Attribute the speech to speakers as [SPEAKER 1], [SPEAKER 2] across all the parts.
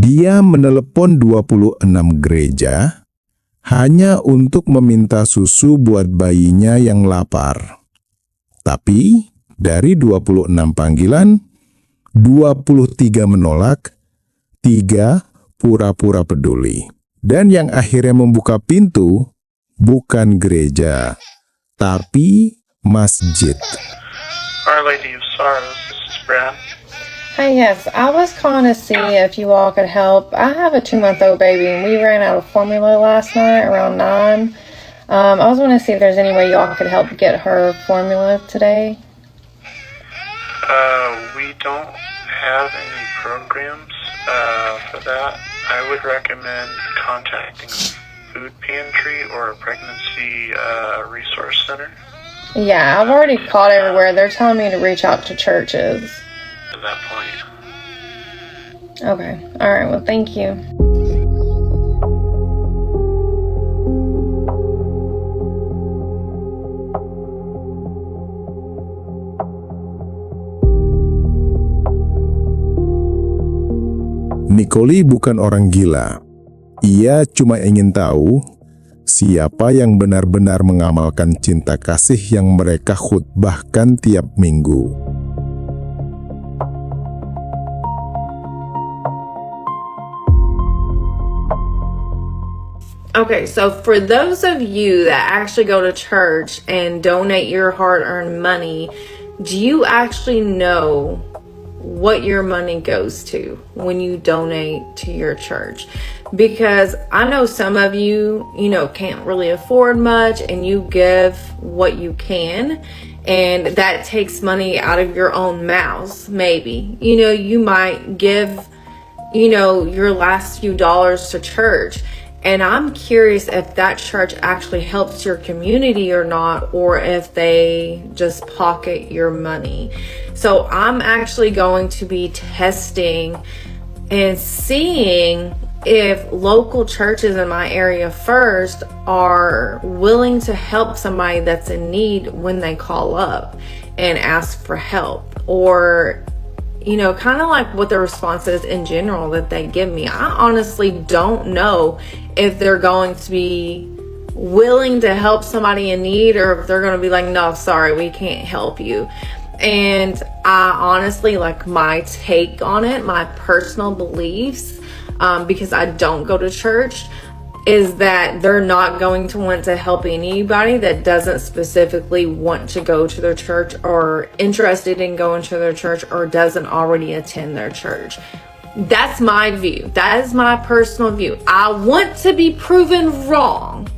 [SPEAKER 1] Dia menelepon 26 gereja hanya untuk meminta susu buat bayinya yang lapar. Tapi dari 26 panggilan, 23 menolak, 3 pura-pura peduli. Dan yang akhirnya membuka pintu bukan gereja, tapi masjid.
[SPEAKER 2] Our Lady of Sorrows, this is Brad.
[SPEAKER 3] Hi, yes, I was calling to see if you all could help. I have a 2-month-old baby, and we ran out of formula last night around 9. I was wanting to see if there's any way y'all could help get her formula today.
[SPEAKER 2] We don't have any programs for that. I would recommend contacting a food pantry or a pregnancy resource center.
[SPEAKER 3] Yeah, I've already called everywhere. They're telling me to reach out to churches.
[SPEAKER 2] At that point.
[SPEAKER 3] Okay. All right. Well, thank you.
[SPEAKER 1] Nicole bukan orang gila. Ia cuma ingin tahu siapa yang benar-benar mengamalkan cinta kasih yang mereka khutbahkan tiap minggu.
[SPEAKER 3] Okay, so for those of you that actually go to church and donate your hard-earned money, do you actually know what your money goes to when you donate to your church? Because I know some of you, can't really afford much and you give what you can, and that takes money out of your own mouths, maybe. You might give, your last few dollars to church. And I'm curious if that church actually helps your community or not, or if they just pocket your money. So I'm actually going to be testing and seeing if local churches in my area first are willing to help somebody that's in need when they call up and ask for help, or kind of like what the response is in general that they give me. I honestly don't know if they're going to be willing to help somebody in need, or if they're going to be like, no, sorry, we can't help you. And I honestly, my take on it, my personal beliefs, because I don't go to church, is that they're not going to want to help anybody that doesn't specifically want to go to their church, or interested in going to their church, or doesn't already attend their church. That's my view. That is my personal view. I want to be proven wrong.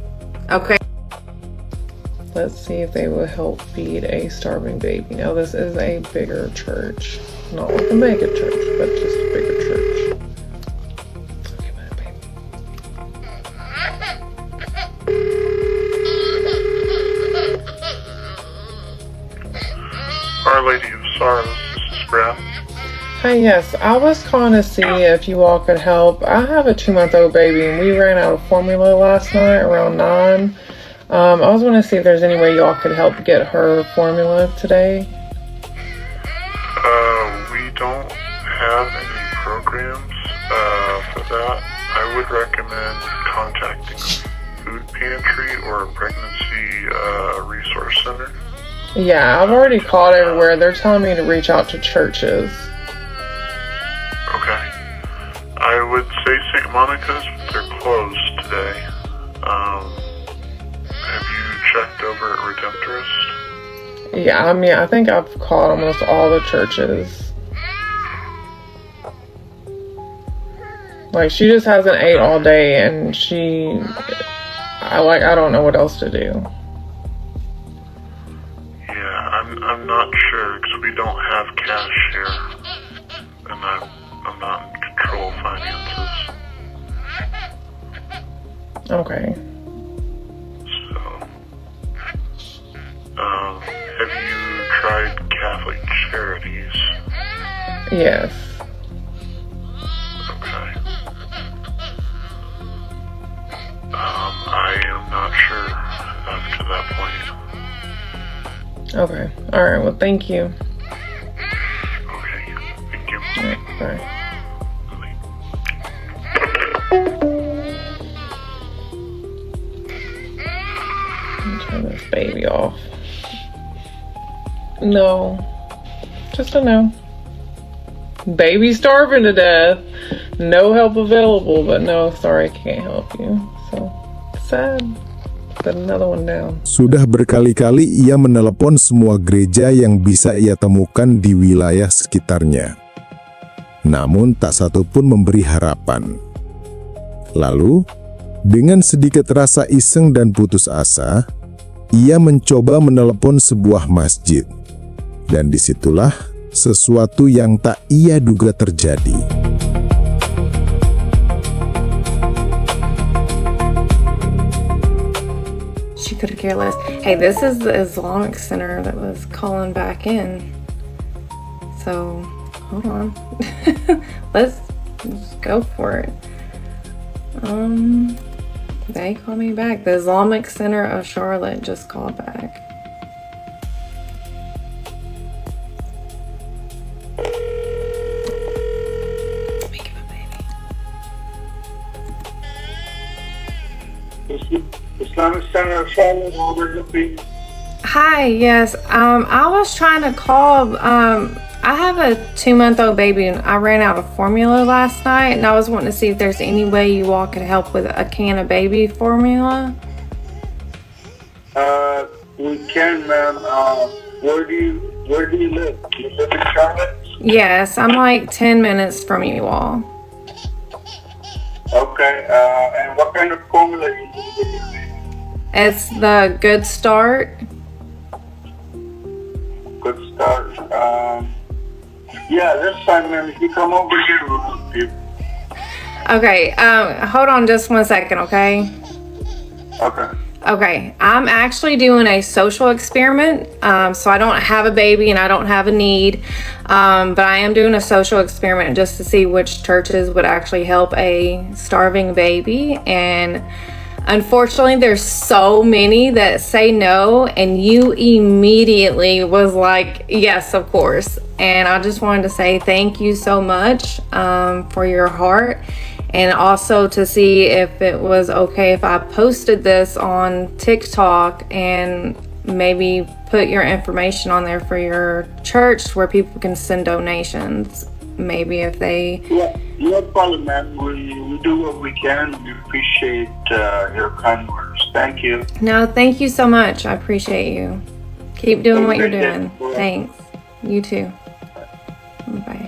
[SPEAKER 3] Okay.
[SPEAKER 4] Let's see if they will help feed a starving baby. Now, this is a bigger church. Not like a mega church, but just a bigger church. Okay, my baby.
[SPEAKER 2] Our Lady of Sorrows, this is Brad.
[SPEAKER 4] Hi, yes, I was calling to see if you all could help. I have a 2-month-old baby, and we ran out of formula last night around 9. I was wanting to see if there's any way y'all could help get her formula today.
[SPEAKER 2] We don't have any programs for that. I would recommend contacting a food pantry or a pregnancy resource center.
[SPEAKER 4] Yeah, I've already called everywhere. They're telling me to reach out to churches.
[SPEAKER 2] Okay. I would say St. Monica's, but they're closed today. Have you checked over at Redemptorist?
[SPEAKER 4] Yeah, I think I've called almost all the churches. She just hasn't ate all day, and I don't know what else to do.
[SPEAKER 2] Yeah, I'm not sure, because we don't have cash here, and I'm not in control of finances.
[SPEAKER 4] Okay.
[SPEAKER 2] So, have you tried Catholic Charities?
[SPEAKER 4] Yes.
[SPEAKER 2] Okay. I am not sure after that point.
[SPEAKER 4] Okay. All right. Well, thank you.
[SPEAKER 2] Okay. Thank you.
[SPEAKER 4] All right, bye. Turn this baby off. No. Just a no. Baby starving to death. No help available, but no, sorry, can't help you. So, sad. Put another one down.
[SPEAKER 1] Sudah berkali-kali ia menelepon semua gereja yang bisa ia temukan di wilayah sekitarnya. Namun tak satu pun memberi harapan. Lalu, dengan sedikit rasa iseng dan putus asa, ia mencoba menelepon sebuah masjid. Dan disitulah sesuatu yang tak ia duga terjadi.
[SPEAKER 3] She could care less. Hey, this is the Islamic Center that was calling back in. So, hold on. Let's go for it. They call me back. The Islamic Center of Charlotte just called back.
[SPEAKER 2] Islamic Center of Charlotte, over the
[SPEAKER 3] Hi, yes. I was trying to call. I have a 2-month-old baby, and I ran out of formula last night, and I was wanting to see if there's any way you all could help with a can of baby formula.
[SPEAKER 2] We can, ma'am. Where do you live? You live in Charlotte?
[SPEAKER 3] Yes, I'm like 10 minutes from you all.
[SPEAKER 2] Okay. And what kind of formula you need?
[SPEAKER 3] It's the Good Start.
[SPEAKER 2] Good start. Yeah, this time, ma'am, if you come over here, we'll help you.
[SPEAKER 3] Okay, hold on just 1 second, okay?
[SPEAKER 2] Okay.
[SPEAKER 3] Okay, I'm actually doing a social experiment. So I don't have a baby and I don't have a need, but I am doing a social experiment just to see which churches would actually help a starving baby. And unfortunately, there's so many that say no, and you immediately was like, yes, of course. And I just wanted to say thank you so much for your heart, and also to see if it was okay if I posted this on TikTok and maybe put your information on there for your church where people can send donations. Maybe if they...
[SPEAKER 2] Yeah, no problem, ma'am. We do what we can. We appreciate your kind words. Thank you.
[SPEAKER 3] No, thank you so much. I appreciate you. Keep doing what you're doing. Thanks. You too. Bye.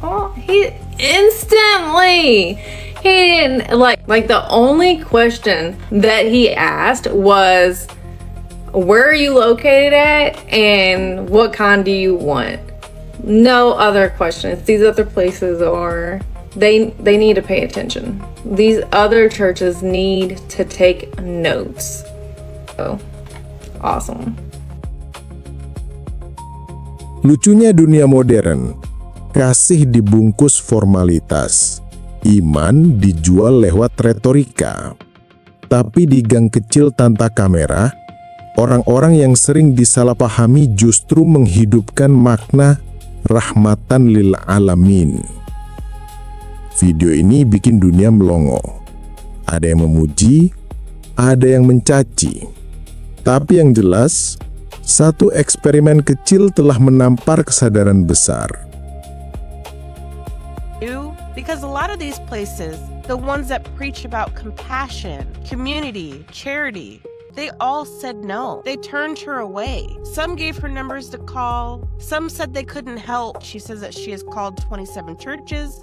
[SPEAKER 3] Oh, he instantly... He didn't... Like the only question that he asked was, where are you located at and what kind do you want? No other questions. These other places are, they need to pay attention. These other churches need to take notes. So, awesome.
[SPEAKER 1] Lucunya dunia modern, kasih dibungkus formalitas, iman dijual lewat retorika. Tapi di gang kecil tanpa kamera, orang-orang yang sering disalahpahami justru menghidupkan makna rahmatan lil alamin. Video ini bikin dunia melongo. Ada yang memuji, ada yang mencaci. Tapi yang jelas, satu eksperimen kecil telah menampar kesadaran besar.
[SPEAKER 5] Because a lot of these places, the ones that preach about compassion, community, charity, they all said no. They turned her away. Some gave her numbers to call. Some said they couldn't help. She says that she has called 27 churches.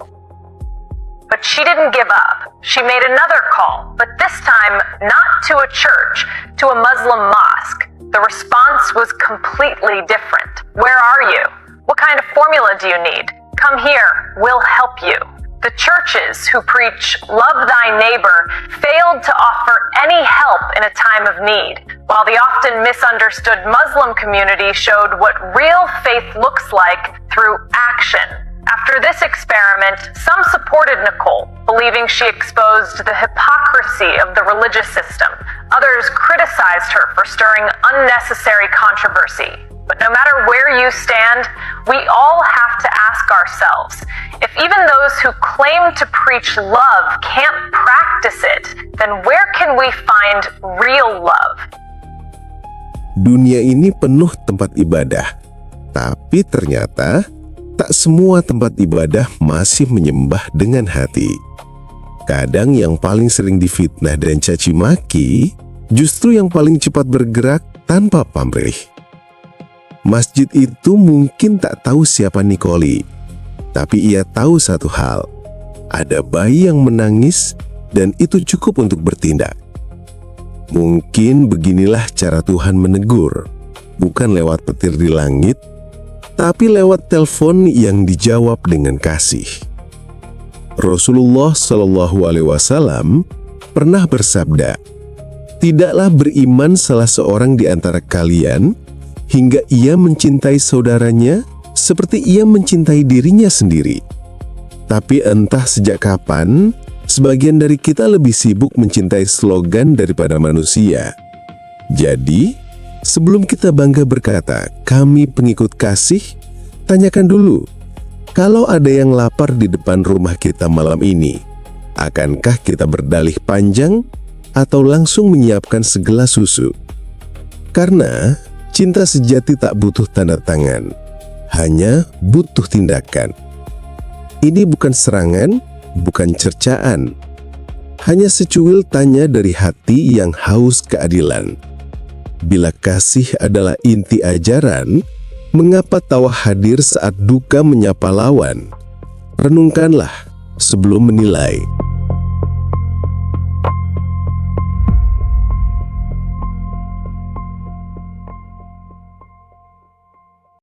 [SPEAKER 6] But she didn't give up. She made another call, but this time not to a church, to a Muslim mosque. The response was completely different. Where are you? What kind of formula do you need? Come here, we'll help you. The churches who preach love thy neighbor failed to offer any help in a time of need, while the often misunderstood Muslim community showed what real faith looks like through action. After this experiment, some supported Nicole, believing she exposed the hypocrisy of the religious system. Others criticized her for stirring unnecessary controversy. But no matter where you stand, we all have to ask ourselves, if even those who claim to preach love can't practice it, then where can we find real love?
[SPEAKER 1] Dunia ini penuh tempat ibadah, tapi ternyata tak semua tempat ibadah masih menyembah dengan hati. Kadang yang paling sering difitnah dan caci maki, justru yang paling cepat bergerak tanpa pamrih. Masjid itu mungkin tak tahu siapa Nikoli, tapi ia tahu satu hal, ada bayi yang menangis dan itu cukup untuk bertindak. Mungkin beginilah cara Tuhan menegur, bukan lewat petir di langit, tapi lewat telepon yang dijawab dengan kasih. Rasulullah Shallallahu Alaihi Wasallam pernah bersabda, "Tidaklah beriman salah seorang di antara kalian hingga ia mencintai saudaranya seperti ia mencintai dirinya sendiri." Tapi entah sejak kapan, sebagian dari kita lebih sibuk mencintai slogan daripada manusia. Jadi, sebelum kita bangga berkata, "Kami pengikut kasih," tanyakan dulu, kalau ada yang lapar di depan rumah kita malam ini, akankah kita berdalih panjang atau langsung menyiapkan segelas susu? Karena cinta sejati tak butuh tanda tangan, hanya butuh tindakan. Ini bukan serangan, bukan cercaan, hanya secuil tanya dari hati yang haus keadilan. Bila kasih adalah inti ajaran, mengapa tawa hadir saat duka menyapa lawan? Renungkanlah sebelum menilai.